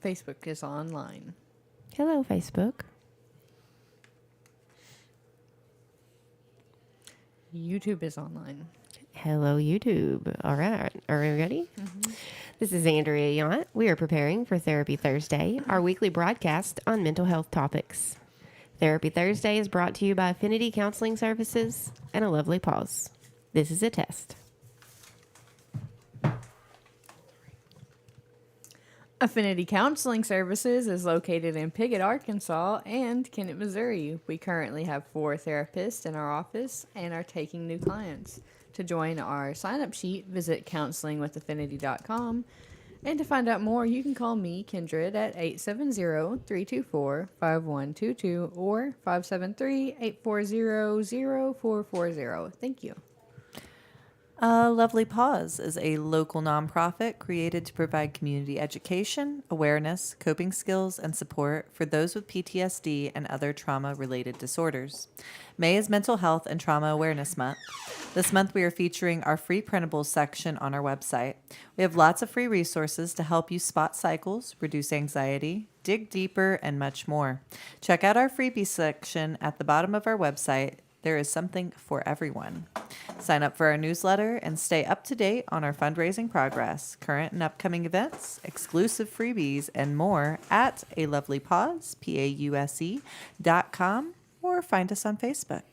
Facebook is online. Hello, Facebook. YouTube is online. Hello, YouTube. All right. Are we ready? Mm-hmm. This is Andrea Yount. We are preparing for Therapy Thursday, our weekly broadcast on mental health topics. Therapy Thursday is brought to you by Affinity Counseling Services and A Lovely Pause. This is a test. Affinity Counseling Services is located in Piggott, Arkansas, and Kennett, Missouri. We currently have 4 therapists in our office and are taking new clients. To join our sign-up sheet, visit counselingwithaffinity.com. And to find out more, you can call me, Kindred, at 870-324-5122 or 573-840-0440. Thank you. Lovely Pause is a local nonprofit created to provide community education, awareness, coping skills, and support for those with PTSD and other trauma-related disorders. May is Mental Health and Trauma Awareness Month. This month we are featuring our free printables section on our website. We have lots of free resources to help you spot cycles, reduce anxiety, dig deeper, and much more. Check out our freebie section at the bottom of our website. There is something for everyone. Sign up for our newsletter and stay up to date on our fundraising progress, current and upcoming events, exclusive freebies, and more at alovelypause.com or find us on Facebook.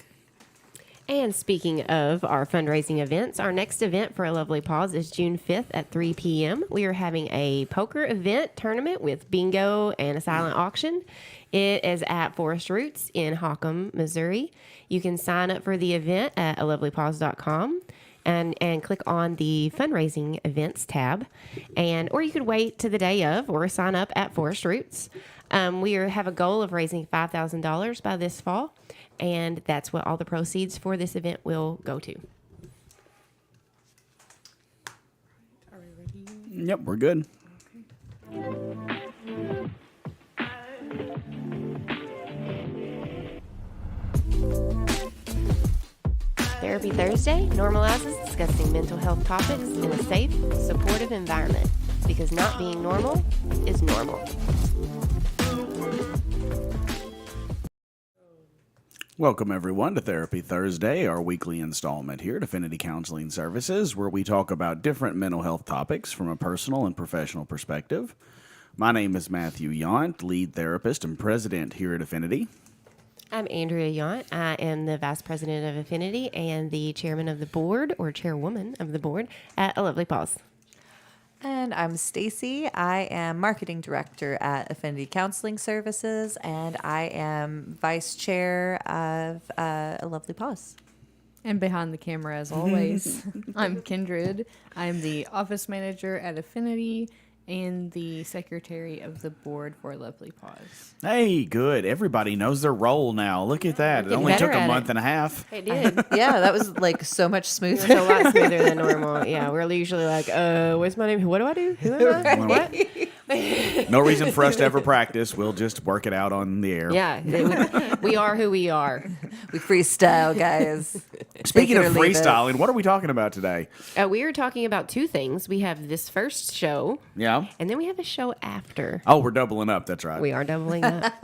And speaking of our fundraising events, our next event for A Lovely Pause is June 5th at 3 p.m. We are having a poker event tournament with bingo and a silent auction. It is at Forest Roots in Hockham, Missouri. You can sign up for the event at alovelypause.com and click on the fundraising events tab. Or you could wait to the day of or sign up at Forest Roots. We have a goal of raising $5,000 by this fall, and that's what all the proceeds for this event will go to. Are we ready? Yep, we're good. Therapy Thursday normalizes discussing mental health topics in a safe, supportive environment, because not being normal is normal. Welcome, everyone, to Therapy Thursday, our weekly installment here at Affinity Counseling Services, where we talk about different mental health topics from a personal and professional perspective. My name is Matthew Yount, lead therapist and president here at Affinity. I'm Andrea Yount. I am the vice president of Affinity and the chairman of the board, or chairwoman of the board, at A Lovely Pause. And I'm Stacy. I am marketing director at Affinity Counseling Services, and I am vice chair of A Lovely Pause. And behind the camera, as always, I'm Kindred. I'm the office manager at Affinity and the secretary of the board for Lovely Pause. Hey, good. Everybody knows their role now. Look at that. It Getting only better took a at month it. and a half. It did. Yeah, that was like so much It smoother. was a lot smoother than normal. Yeah, we're usually like, what's my name? What do I do? Who am I? What? No reason for us to ever practice. We'll just work it out on the air. Yeah, we are who we are. We freestyle, guys. Speaking Take it of or leave it. freestyling, what are we talking about today? We are talking about 2 things. We have this first show, Yeah? and then we have a show after. Oh, we're doubling up. That's right. We are doubling up.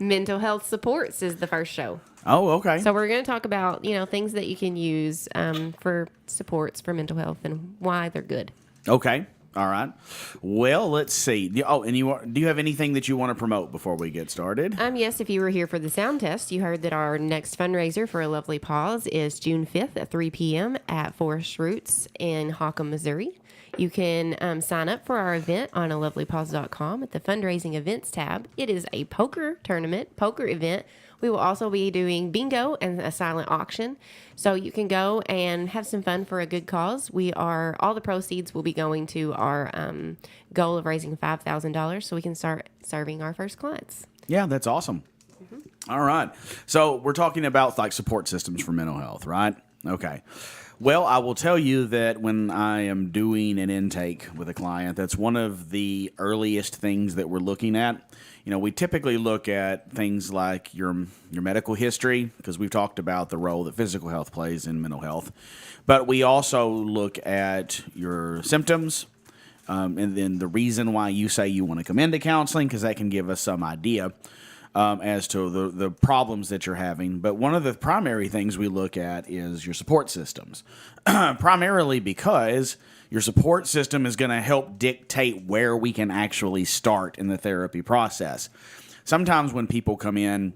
Mental health supports is the first show. Oh, okay. So we're going to talk about, things that you can use for supports for mental health and why they're good. Okay. All right. Well, let's see. Oh, and do you have anything that you want to promote before we get started? Yes, if you were here for the sound test, you heard that our next fundraiser for A Lovely Pause is June 5th at 3 p.m. at Forest Roots in Hockham, Missouri. You can sign up for our event on alovelypause.com at the fundraising events tab. It is a poker event. We will also be doing bingo and a silent auction. So you can go and have some fun for a good cause. All the proceeds will be going to our goal of raising $5,000 so we can start serving our first clients. Yeah, that's awesome. All right. So we're talking about like support systems for mental health, right? Okay. Well, I will tell you that when I am doing an intake with a client, that's one of the earliest things that we're looking at. We typically look at things like your medical history, because we've talked about the role that physical health plays in mental health. But we also look at your symptoms. and then the reason why you say you want to come into counseling, because that can give us some idea as to the problems that you're having. But one of the primary things we look at is your support systems, primarily because your support system is going to help dictate where we can actually start in the therapy process. Sometimes when people come in,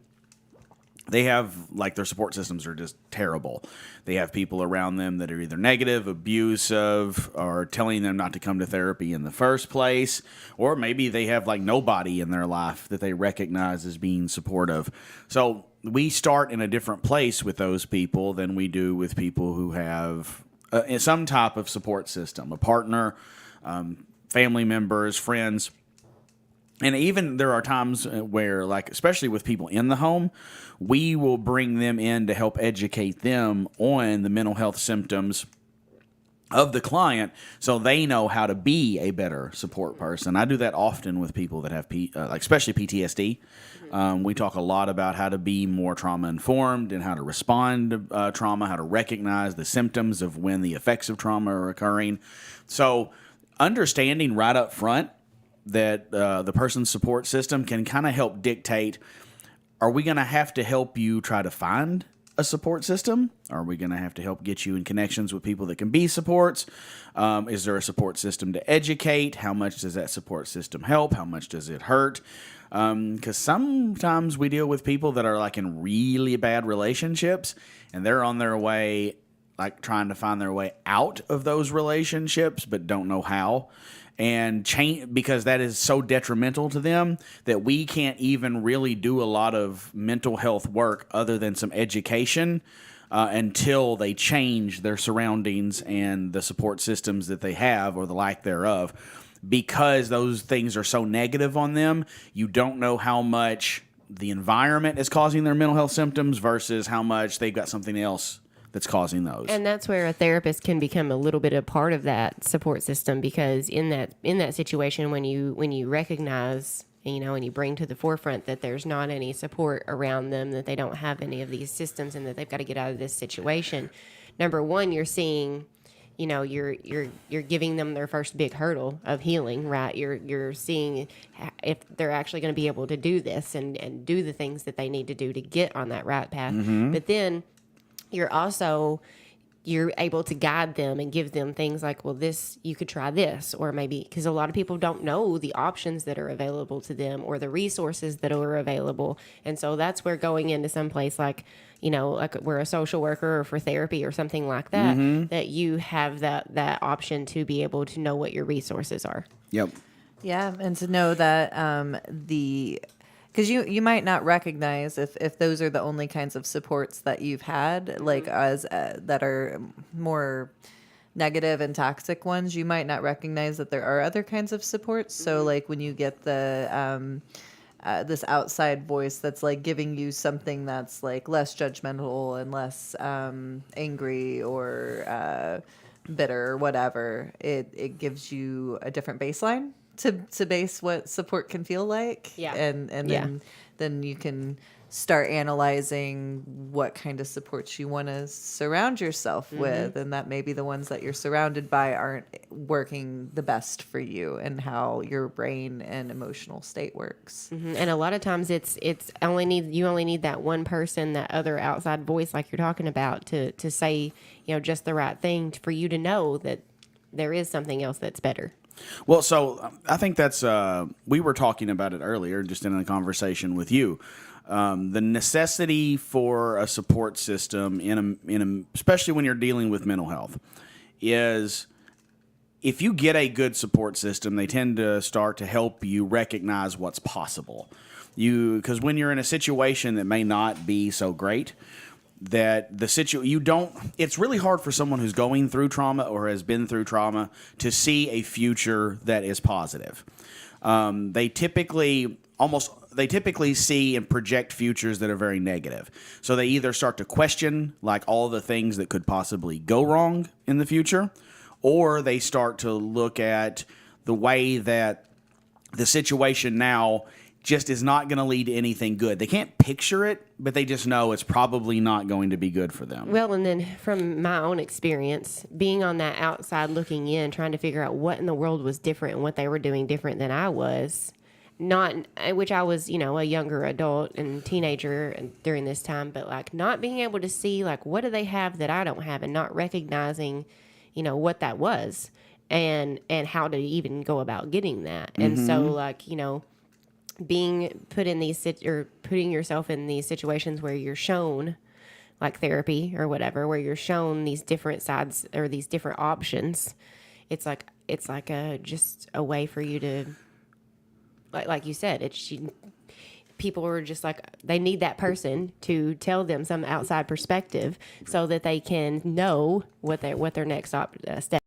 they have, like, their support systems are just terrible. They have people around them that are either negative, abusive, or telling them not to come to therapy in the first place. Or maybe they have, like, nobody in their life that they recognize as being supportive. So we start in a different place with those people than we do with people who have some type of support system, a partner, family members, friends. And even there are times where, like, especially with people in the home, we will bring them in to help educate them on the mental health symptoms of the client so they know how to be a better support person. I do that often with people that have, like, especially PTSD. We talk a lot about how to be more trauma-informed and how to respond to trauma, how to recognize the symptoms of when the effects of trauma are occurring. So understanding right up front that the person's support system can kind of help dictate, are we going to have to help you try to find a support system? Are we going to have to help get you in connections with people that can be supports? Is there a support system to educate? How much does that support system help? How much does it hurt? Because sometimes we deal with people that are, like, in really bad relationships, and they're on their way, like, trying to find their way out of those relationships, but don't know how. And change, because that is so detrimental to them that we can't even really do a lot of mental health work other than some education until they change their surroundings and the support systems that they have or the lack thereof. Because those things are so negative on them, you don't know how much the environment is causing their mental health symptoms versus how much they've got something else that's causing those. And that's where a therapist can become a little bit a part of that support system, because in that situation, when you recognize, and you bring to the forefront that there's not any support around them, that they don't have any of these systems, and that they've got to get out of this situation. Number one, you're seeing, you're giving them their first big hurdle of healing, right? You're seeing if they're actually going to be able to do this and do the things that they need to do to get on that right path. Mm-hmm. But then you're able to guide them and give them things like, well, this, you could try this, or maybe, because a lot of people don't know the options that are available to them or the resources that are available. And so that's where going into some place like we're a social worker or for therapy or something like that, mm-hmm. that you have that option to be able to know what your resources are. Yep. Yeah. And to know that because you might not recognize if those are the only kinds of supports that you've had, like as that are more negative and toxic ones, you might not recognize that there are other kinds of supports. So like when you get the this outside voice that's like giving you something that's like less judgmental and less angry or bitter or whatever, it gives you a different baseline to base what support can feel like. Yeah. And then you can start analyzing what kind of supports you want to surround yourself mm-hmm. with, and that maybe the ones that you're surrounded by aren't working the best for you and how your brain and emotional state works. Mm-hmm. And a lot of times you only need that one person, that other outside voice like you're talking about, to say, just the right thing for you to know that there is something else that's better. Well, so I think that's we were talking about it earlier, just in a conversation with you. The necessity for a support system especially when you're dealing with mental health, is if you get a good support system, they tend to start to help you recognize what's possible. Because when you're in a situation that may not be so great, that it's really hard for someone who's going through trauma or has been through trauma to see a future that is positive. They typically see and project futures that are very negative. So they either start to question like all the things that could possibly go wrong in the future, or they start to look at the way that the situation now just is not going to lead to anything good. They can't picture it, but they just know it's probably not going to be good for them. Well, and then from my own experience, being on that outside looking in, trying to figure out what in the world was different and what they were doing different than I was, which I was, a younger adult and teenager during this time, but like not being able to see like what do they have that I don't have, and not recognizing, what that was and how to even go about getting that. And so like, being put in putting yourself in these situations where you're shown like therapy or whatever, where you're shown these different sides or these different options, it's like just a way for you to, like you said, people are just like, they need that person to tell them some outside perspective so that they can know what their next step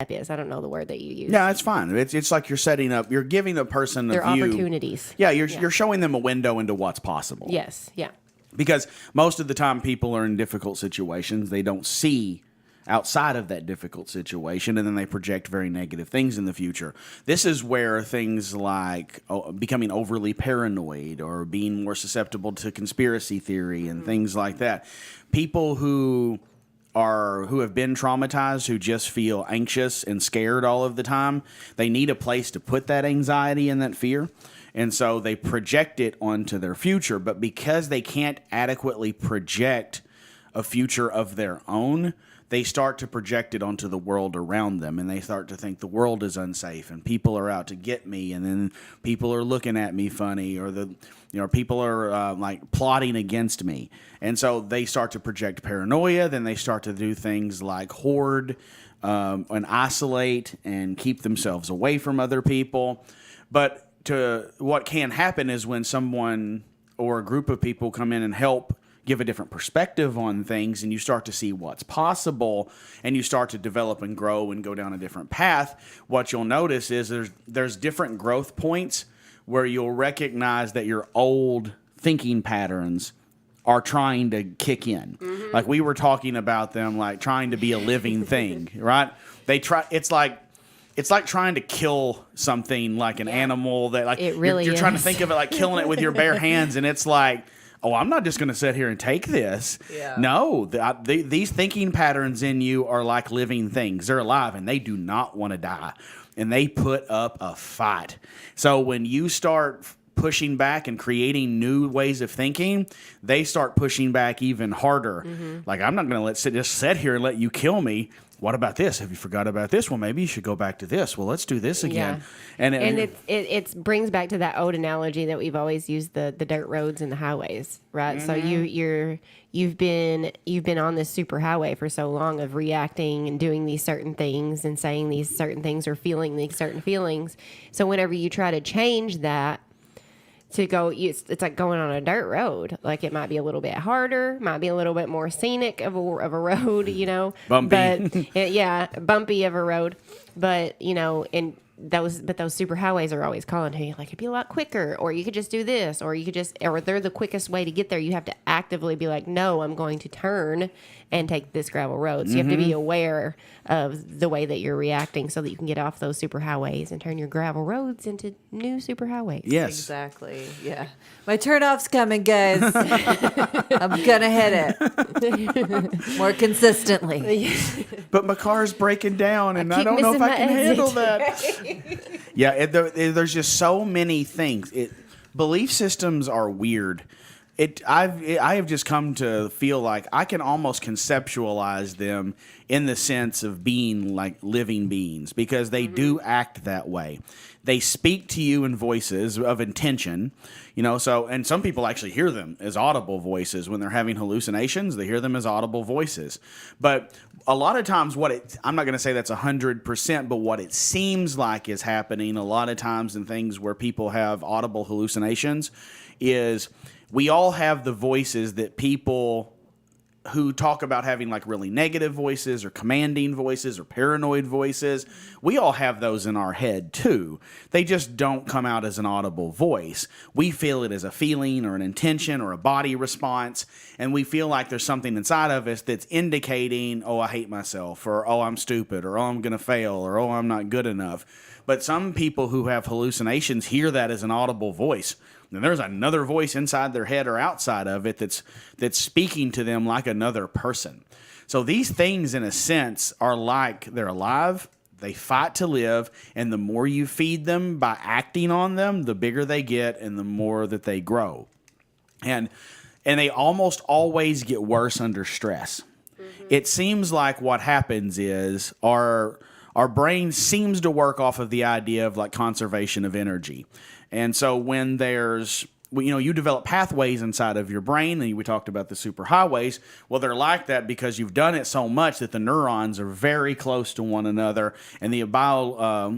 is. I don't know the word that you use. Yeah, it's fine. It's like you're giving a person their a view. Opportunities. Yeah, you're showing them a window into what's possible. Yes, yeah. Because most of the time people are in difficult situations. They don't see outside of that difficult situation, and then they project very negative things in the future. This is where things like becoming overly paranoid or being more susceptible to conspiracy theory and things like that. People who have been traumatized, who just feel anxious and scared all of the time, they need a place to put that anxiety and that fear. And so they project it onto their future. But because they can't adequately project a future of their own, they start to project it onto the world around them, and they start to think the world is unsafe and people are out to get me, and then people are looking at me funny, or people are like plotting against me. And so they start to project paranoia. Then they start to do things like hoard and isolate and keep themselves away from other people. But what can happen is when someone or a group of people come in and help give a different perspective on things, and you start to see what's possible, and you start to develop and grow and go down a different path, what you'll notice is there's different growth points where you'll recognize that your old thinking patterns are trying to kick in. Mm-hmm. Like we were talking about them, like trying to be a living thing, right? It's like trying to kill something like an animal that like it really you're is. Trying to think of it like killing it with your bare hands, and it's like, oh, I'm not just going to sit here and take this. Yeah. No, these thinking patterns in you are like living things. They're alive, and they do not want to die, and they put up a fight. So when you start pushing back and creating new ways of thinking, they start pushing back even harder. Mm-hmm. Like, I'm not going to just sit here and let you kill me. What about this? Have you forgot about this? Well, maybe you should go back to this. Well, let's do this again. Yeah. And it brings back to that old analogy that we've always used, the dirt roads and the highways, right? Mm-hmm. So you've been on this super highway for so long of reacting and doing these certain things and saying these certain things or feeling these certain feelings. So whenever you try to change that, it's like going on a dirt road. Like it might be a little bit harder, might be a little bit more scenic of a road, Bumpy. But bumpy of a road. But those superhighways are always calling to you, like, it'd be a lot quicker, or you could just do this, or they're the quickest way to get there. You have to actively be like, no, I'm going to turn and take this gravel road. So you have to be aware of the way that you're reacting so that you can get off those superhighways and turn your gravel roads into new superhighways. Yes. Exactly. Yeah. My turnoff's coming, guys. I'm going to hit it more consistently. But my car's breaking down, and I don't know if I can handle that. Yeah, there's just so many things. Belief systems are weird. I have just come to feel like I can almost conceptualize them in the sense of being like living beings, because they do act that way. They speak to you in voices of intention, and some people actually hear them as audible voices when they're having hallucinations. They hear them as audible voices. But a lot of times I'm not going to say that's 100%, but what it seems like is happening a lot of times in things where people have audible hallucinations is we all have the voices that people who talk about having like really negative voices or commanding voices or paranoid voices. We all have those in our head too. They just don't come out as an audible voice. We feel it as a feeling or an intention or a body response, and we feel like there's something inside of us that's indicating, oh, I hate myself, or oh, I'm stupid, or oh, I'm going to fail, or oh, I'm not good enough. But some people who have hallucinations hear that as an audible voice. then there's another voice inside their head or outside of it that's speaking to them like another person. So these things, in a sense, are like they're alive. They fight to live, and the more you feed them by acting on them, the bigger they get and the more that they grow. And they almost always get worse under stress. It seems like what happens is our brain seems to work off of the idea of like conservation of energy. And so when there's, you develop pathways inside of your brain, and we talked about the superhighways. Well, they're like that because you've done it so much that the neurons are very close to one another, and the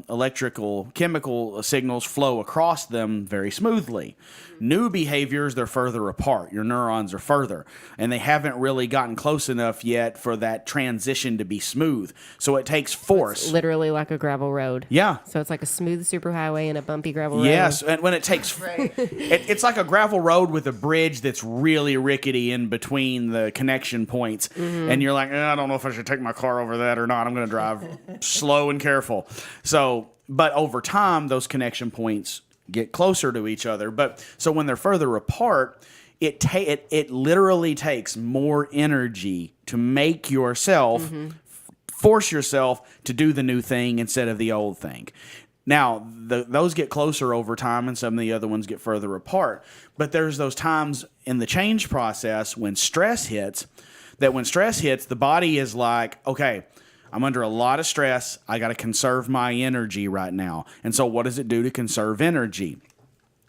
electrical chemical signals flow across them very smoothly. New behaviors, they're further apart. Your neurons are further, and they haven't really gotten close enough yet for that transition to be smooth. So it takes force. It's literally like a gravel road. Yeah. So it's like a smooth superhighway and a bumpy gravel road. Yes, and when it takes, it's like a gravel road with a bridge that's really rickety in between the connection points, and you're like, I don't know if I should take my car over that or not. I'm going to drive slow and careful. So, but over time, those connection points get closer to each other. But so when they're further apart, it literally takes more energy to make yourself force yourself to do the new thing instead of the old thing. Now, those get closer over time, and some of the other ones get further apart. But there's those times in the change process when stress hits, the body is like, okay, I'm under a lot of stress. I got to conserve my energy right now. And so what does it do to conserve energy?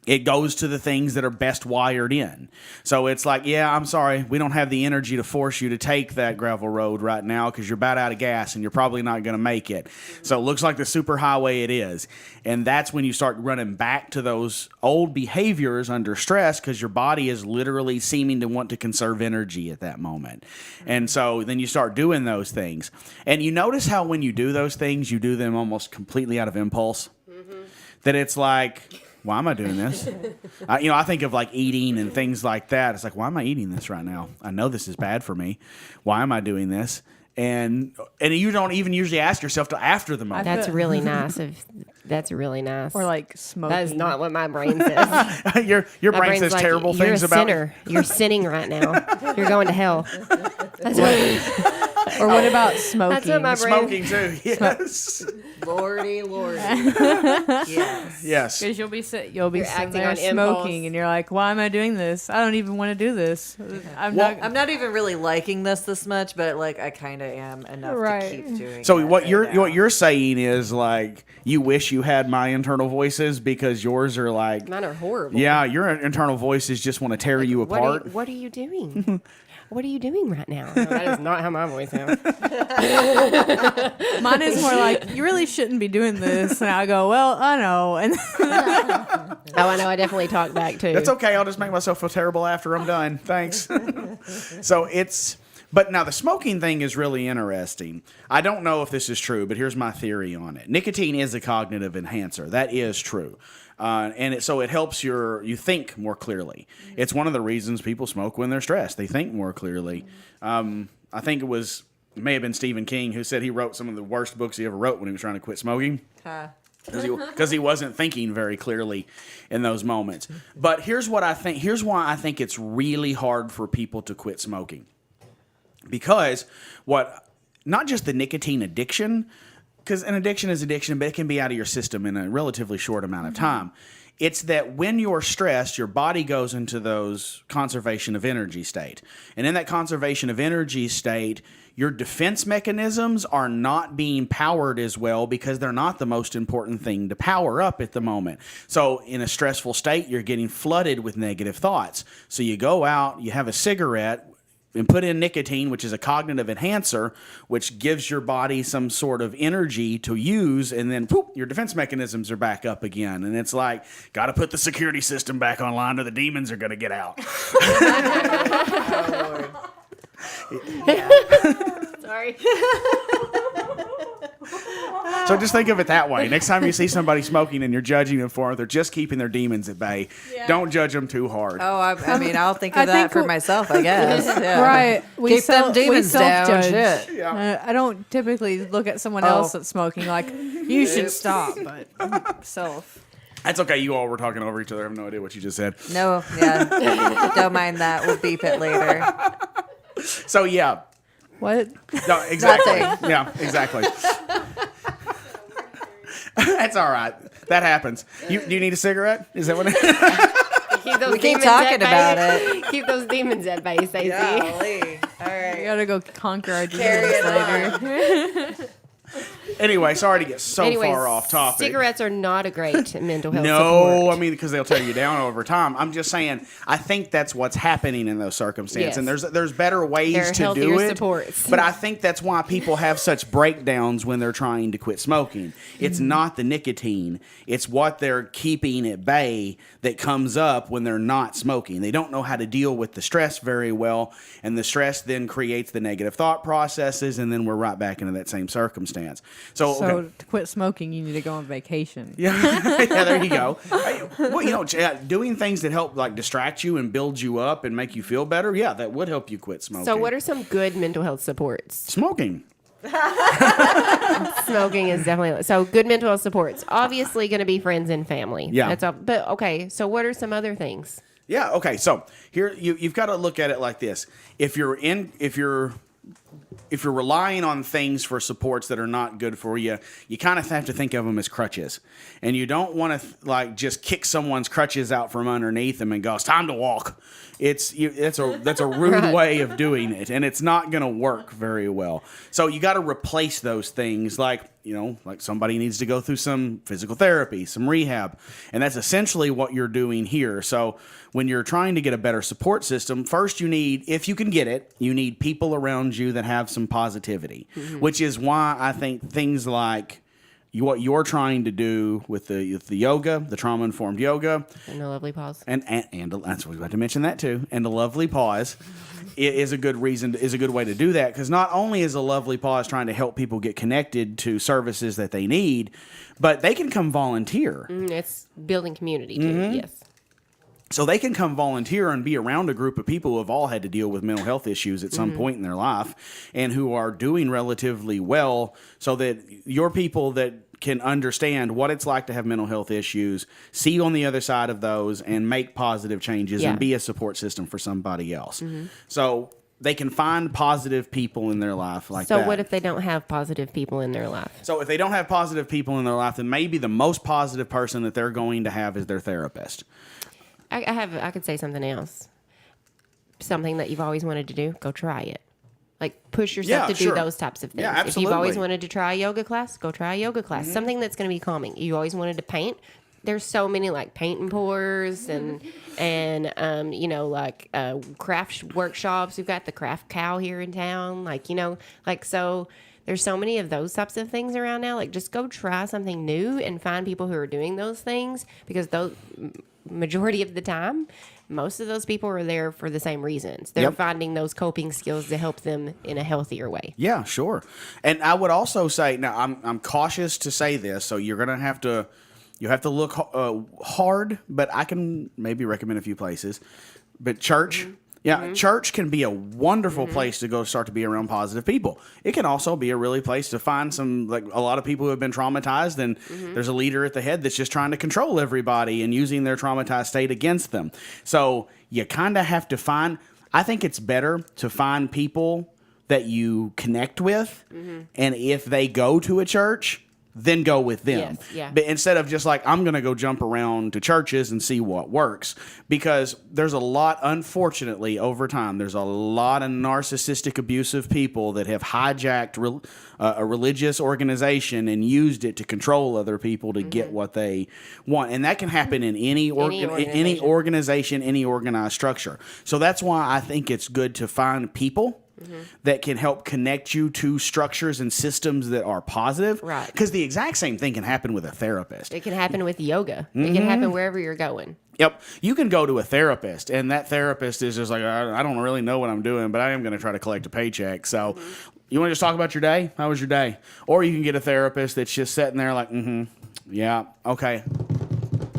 It goes to the things that are best wired in. So it's like, yeah, I'm sorry, we don't have the energy to force you to take that gravel road right now because you're about out of gas and you're probably not going to make it. So it looks like the superhighway it is. And that's when you start running back to those old behaviors under stress because your body is literally seeming to want to conserve energy at that moment. And so then you start doing those things. And you notice how when you do those things, you do them almost completely out of impulse. That it's like, why am I doing this? I think of like eating and things like that. It's like, why am I eating this right now? I know this is bad for me. Why am I doing this? And you don't even usually ask yourself till after the moment. That's really nice. That's really nice. Or like smoking. That is not what my brain says. your My brain brain's says like, terrible you're things a about sinner. You're sinning right now. You're going to hell. That's what, Or what about smoking? that's what my brain. smoking too. Yes. Lordy. Yes. Yes. Because you'll be sitting You're there acting on smoking, impulse. and you're like, "Why am I doing this? I don't even want to do this. I'm Well, not." I'm not even really liking this much, but like I kind of am enough Right. to keep doing. So it what right you're now. what you're saying is like you wish you had my internal voices because yours are like, Mine are horrible. yeah, your internal voices just want to tear you apart. What are you doing? What are you doing right now? No, that is not how my voice sounds. Mine is more like, "You really shouldn't be doing this," and I go, "Well, I know." And Oh, I know. I definitely talk back too. That's okay. I'll just make myself feel terrible after I'm done. Thanks. But now the smoking thing is really interesting. I don't know if this is true, but here's my theory on it. Nicotine is a cognitive enhancer. That is true. So it helps you think more clearly. It's one of the reasons people smoke when they're stressed. They think more clearly. I think it may have been Stephen King who said he wrote some of the worst books he ever wrote when he was trying to quit smoking. Because he wasn't thinking very clearly in those moments. But here's why I think it's really hard for people to quit smoking. Because not just the nicotine addiction, because an addiction is addiction, but it can be out of your system in a relatively short amount of time. It's that when you're stressed, your body goes into those conservation of energy state. And in that conservation of energy state, your defense mechanisms are not being powered as well because they're not the most important thing to power up at the moment. So in a stressful state, you're getting flooded with negative thoughts. So you go out, you have a cigarette, and put in nicotine, which is a cognitive enhancer, which gives your body some sort of energy to use, and then poof, your defense mechanisms are back up again. And it's like, got to put the security system back online or the demons are going to get out. Oh, Lord. Sorry. So just think of it that way. Next time you see somebody smoking and you're judging them for it, they're just keeping their demons at bay. Yeah. Don't judge them too hard. Oh, I mean, I'll think of I that think for we- myself, I guess. Yeah. right, Keep them demons down. self-judge. Shit. I don't typically look at someone else that's smoking like, "You should stop," but self. That's okay. You all were talking over each other. I have no idea what you just said. No, yeah. Don't mind that. We'll beep it later. So, yeah. What? No, exactly. Nothing. Yeah, exactly. That's all right. That happens. Do you need a cigarette? Is that what it is? Keep those We keep demons talking at bay. about it. Keep those demons at bay, Stacey. Golly. All We right. gotta go conquer our Carry demons it later. Anyway, sorry to get so Anyways, far off topic. cigarettes are not a great mental health No, support. I mean, because they'll tear you down over time. I'm just saying, I think that's what's happening in those circumstances. Yes. And there's better ways There are to healthier do it. supports. But I think that's why people have such breakdowns when they're trying to quit smoking. It's not the nicotine, it's what they're keeping at bay that comes up when they're not smoking. They don't know how to deal with the stress very well, and the stress then creates the negative thought processes, and then we're right back into that same circumstance. So So okay. to quit smoking, you need to go on vacation. Yeah, yeah, there you go. Hey, well, doing things that help like distract you and build you up and make you feel better, yeah, that would help you quit smoking. So, what are some good mental health supports? smoking? Smoking is definitely so. Good mental health supports. Obviously, going to be friends and family. Yeah. That's all. But okay, so what are some other things? Yeah, okay. So here you've got to look at it like this. If you're relying on things for supports that are not good for you, you kind of have to think of them as crutches. And you don't want to just kick someone's crutches out from underneath them and go, "It's time to walk." That's a rude Right. way of doing it, and it's not going to work very well. So you got to replace those things, like somebody needs to go through some physical therapy, some rehab, and that's essentially what you're doing here. So when you're trying to get a better support system, first you need, if you can get it, you need people around you that have some positivity, which is why I think things like what you're trying to do with the yoga, the trauma-informed yoga, And a lovely pause. and that's what we about to mention that too, and a lovely pause is a good way to do that, because not only is a lovely pause trying to help people get connected to services that they need, but they can come volunteer. It's building community too. Yes. So they can come volunteer and be around a group of people who have all had to deal with mental health issues at some point in their life and who are doing relatively well, so that your people that can understand what it's like to have mental health issues, see on the other side of those, and make positive changes Yeah. and be a support system for somebody else. So they can find positive people in their life like So that. what if they don't have positive people in their life? So if they don't have positive people in their life, then maybe the most positive person that they're going to have is their therapist. I could say something else. Something that you've always wanted to do, go try it. Like push yourself Yeah, to do sure. those types of things. Yeah, If you've always absolutely. wanted to try a yoga class, go try a yoga class. Something that's going to be calming. You always wanted to paint. There's so many like paint and pours and craft workshops. We've got the craft cow here in town. So there's so many of those types of things around now. Like just go try something new and find people who are doing those things, because those majority of the time, most of those people are there for the same reasons. They're Yep. finding those coping skills to help them in a healthier way. Yeah, sure. And I would also say, now I'm cautious to say this, so you're gonna have to look hard, but I can maybe recommend a few places. But church. Yeah, church can be a wonderful place to go start to be around positive people. It can also be a really place to find a lot of people who have been traumatized, and there's a leader at the head that's just trying to control everybody and using their traumatized state against them. So you kind of have to I think it's better to find people that you connect with, and if they go to a church, then go with them. Yes, yeah. But instead of just like, I'm going to go jump around to churches and see what works, because there's a lot, unfortunately, over time, there's a lot of narcissistic, abusive people that have hijacked a religious organization and used it to control other people to get what they want. And that can happen in any organization, any organized structure. So that's why I think it's good to find people that can help connect you to structures and systems that are positive. Right. Because the exact same thing can happen with a therapist. It can happen with yoga. It can happen wherever you're going. Yep. You can go to a therapist, and that therapist is just like, I don't really know what I'm doing, but I am going to try to collect a paycheck. So you want to just talk about your day? How was your day? Or you can get a therapist that's just sitting there like, yeah, okay.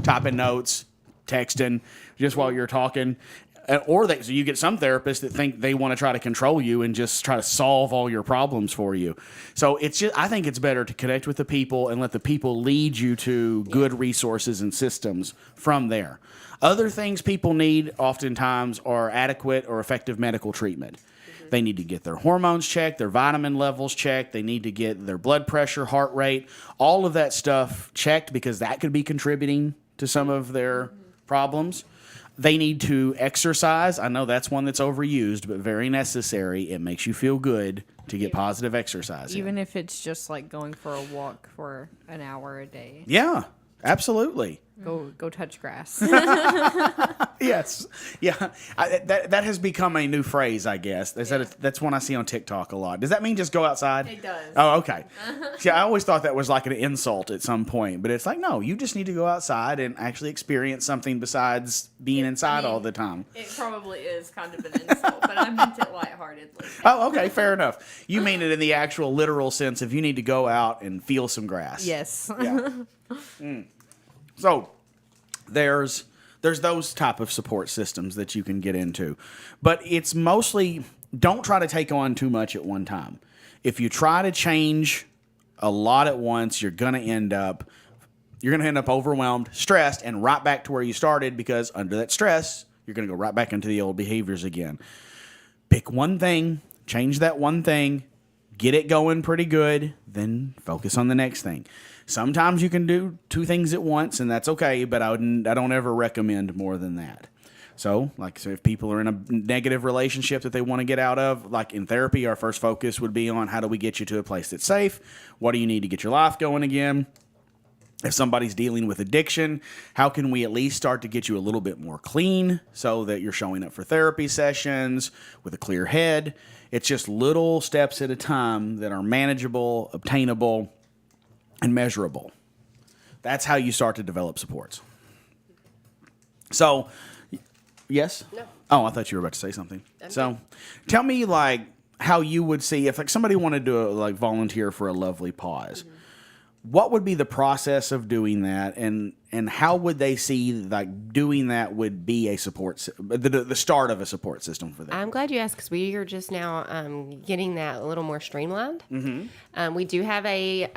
Typing notes, texting, just while you're talking. So you get some therapists that think they want to try to control you and just try to solve all your problems for you. So I think it's better to connect with the people and let the people lead you to good resources and systems from there. Other things people need oftentimes are adequate or effective medical treatment. They need to get their hormones checked, their vitamin levels checked. They need to get their blood pressure, heart rate, all of that stuff checked because that could be contributing to some of their problems. They need to exercise. I know that's one that's overused, but very necessary. It makes you feel good to get positive exercise. Even if it's just like going for a walk for an hour a day. Yeah, absolutely. Go touch grass. Yes. Yeah. That has become a new phrase, I guess. That's one I see on TikTok a lot. Does that mean just go outside? It does. Oh, okay. See, I always thought that was like an insult at some point, but it's like, no, you just need to go outside and actually experience something besides being inside all the time. It probably is kind of an insult, but I meant it lightheartedly. Oh, okay. Fair enough. You mean it in the actual literal sense of you need to go out and feel some grass. Yes. Yeah. So there's those type of support systems that you can get into, but it's mostly don't try to take on too much at one time. If you try to change a lot at once, you're gonna end up overwhelmed, stressed, and right back to where you started because under that stress, you're gonna go right back into the old behaviors again. Pick one thing, change that one thing, get it going pretty good, then focus on the next thing. Sometimes you can do two things at once, and that's okay, but I don't ever recommend more than that. So if people are in a negative relationship that they want to get out of, like in therapy, our first focus would be on how do we get you to a place that's safe? What do you need to get your life going again? If somebody's dealing with addiction, how can we at least start to get you a little bit more clean so that you're showing up for therapy sessions with a clear head? It's just little steps at a time that are manageable, obtainable, and measurable. That's how you start to develop supports. So, yes? No. Oh, I thought you were about to say something. Tell me how you would see if somebody wanted to volunteer for a Lovely Pause. Mm-hmm. What would be the process of doing that, and how would they see doing that would be a the start of a support system for them? I'm glad you asked because we are just now getting that a little more streamlined. Mm-hmm. We do have a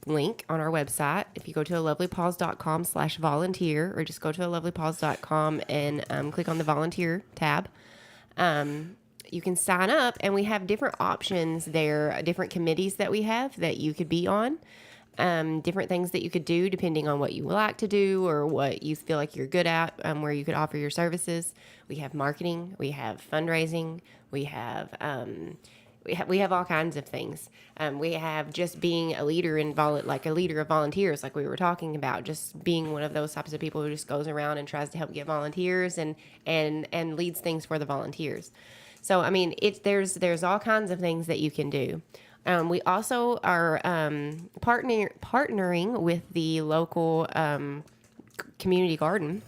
link on our website. If you go to alovelypause.com/volunteer, or just go to alovelypause.com and click on the volunteer tab. You can sign up, and we have different options there, different committees that we have that you could be on, different things that you could do depending on what you like to do or what you feel like you're good at, where you could offer your services. We have marketing, we have fundraising, we have all kinds of things. We have just being a leader a leader of volunteers, like we were talking about, just being one of those types of people who just goes around and tries to help get volunteers and leads things for the volunteers. So, I mean, there's all kinds of things that you can do. We also are partnering with the local community garden,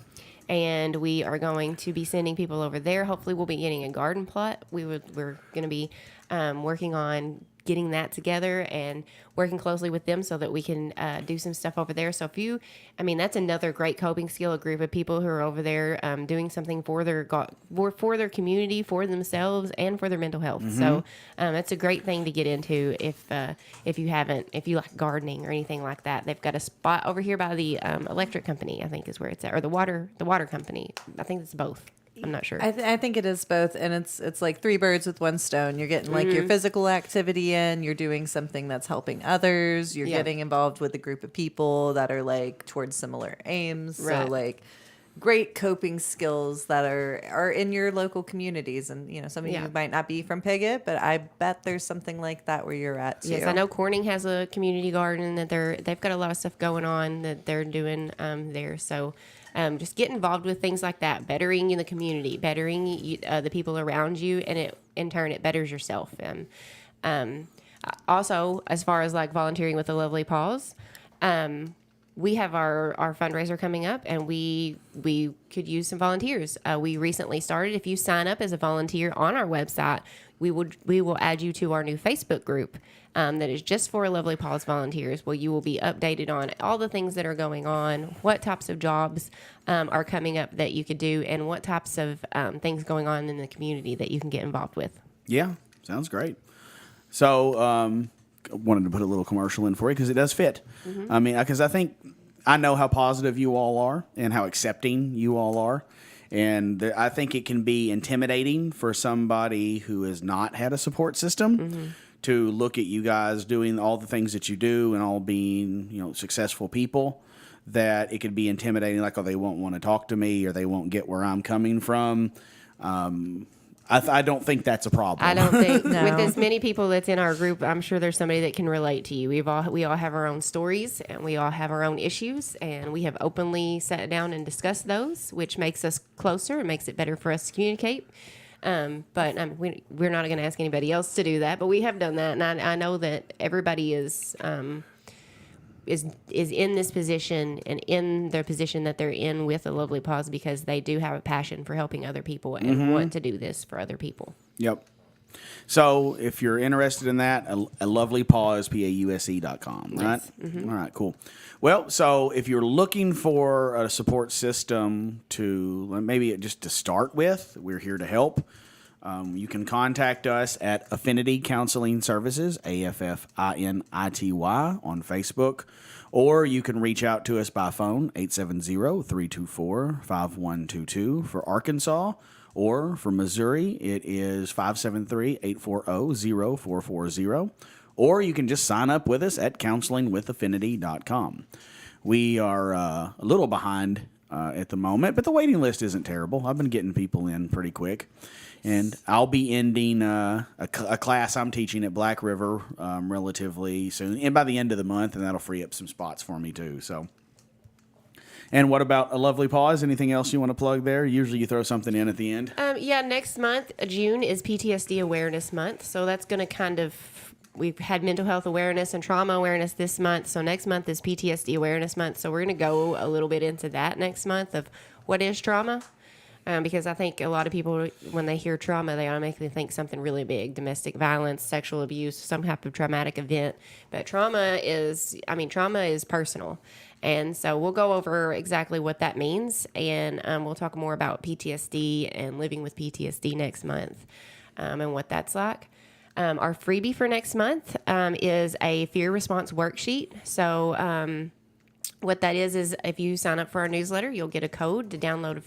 and we are going to be sending people over there. Hopefully, we'll be getting a garden plot. We're going to be working on getting that together and working closely with them so that we can do some stuff over there. So that's another great coping skill, a group of people who are over there doing something for their community, for themselves, and for their mental health. Mm-hmm. So that's a great thing to get into if you like gardening or anything like that. They've got a spot over here by the electric company, I think is where it's at, or the water company. I think it's both. I'm not sure. I think it is both, and it's like three birds with one stone. You're getting your physical activity in, you're doing something that's helping others, you're getting involved with a group of people that are towards similar aims. Right. So great coping skills that are in your local communities, and some of you might not be from Piggott, but I bet there's something like that where you're at too. Yes, I know Corning has a community garden that they've got a lot of stuff going on that they're doing there. So. Just get involved with things like that, bettering the community, bettering the people around you, and in turn it betters yourself. Also, as far as volunteering with the Lovely Pause, we have our fundraiser coming up, and we could use some volunteers. We recently started. If you sign up as a volunteer on our website, we will add you to our new Facebook group that is just for Lovely Paws volunteers, where you will be updated on all the things that are going on, what types of jobs are coming up that you could do, and what types of things going on in the community that you can get involved with. Yeah, sounds great. So, wanted to put a little commercial in for you because it does fit. I mean, because I know how positive you all are and how accepting you all are. And I think it can be intimidating for somebody who has not had a support system to look at you guys doing all the things that you do and all being, successful people, that it could be intimidating, like, oh, they won't want to talk to me or they won't get where I'm coming from. I don't think that's a problem. I don't think No. with as many people that's in our group, I'm sure there's somebody that can relate to you. We all have our own stories, and we all have our own issues, and we have openly sat down and discussed those, which makes us closer and makes it better for us to communicate. But we're not going to ask anybody else to do that, but we have done that, and I know that everybody is in this position and in their position that they're in with a Lovely Paws because they do have a passion for helping other people and want to do this for other people. Yep. So if you're interested in that, a lovely paws, PAUSE.com, right? All right, cool. Well, so if you're looking for a support system to maybe just to start with, we're here to help. You can contact us at Affinity Counseling Services, AFFINITY, on Facebook, or you can reach out to us by phone, 870-324-5122 for Arkansas, or for Missouri, it is 573-840-0440, or you can just sign up with us at counselingwithaffinity.com. We are a little behind at the moment, but the waiting list isn't terrible. I've been getting people in pretty quick. And I'll be ending a class I'm teaching at Black River relatively soon, and by the end of the month, and that'll free up some spots for me too. So, and what about a Lovely Paws? Anything else you want to plug there? Usually you throw something in at the end. Yeah, next month, June, is PTSD Awareness Month, so that's going to we've had mental health awareness and trauma awareness this month, so next month is PTSD Awareness Month, so we're going to go a little bit into that next month of what is trauma. Because I think a lot of people, when they hear trauma, they automatically think something really big, domestic violence, sexual abuse, some type of traumatic event. But trauma is personal. And so we'll go over exactly what that means. And we'll talk more about PTSD and living with PTSD next month and what that's like. Our freebie for next month is a fear response worksheet. So what that is if you sign up for our newsletter, you'll get a code to download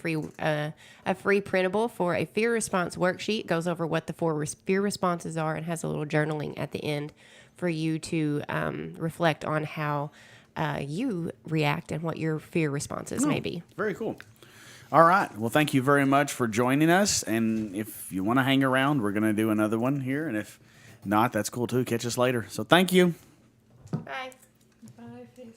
a free printable for a fear response worksheet. It goes over what the four fear responses are and has a little journaling at the end for you to reflect on how you react and what your fear responses may be. Very cool. All right. Well, thank you very much for joining us. And if you want to hang around, we're going to do another one here. And if not, that's cool too. Catch us later. So thank you. Bye. Bye, Facebook.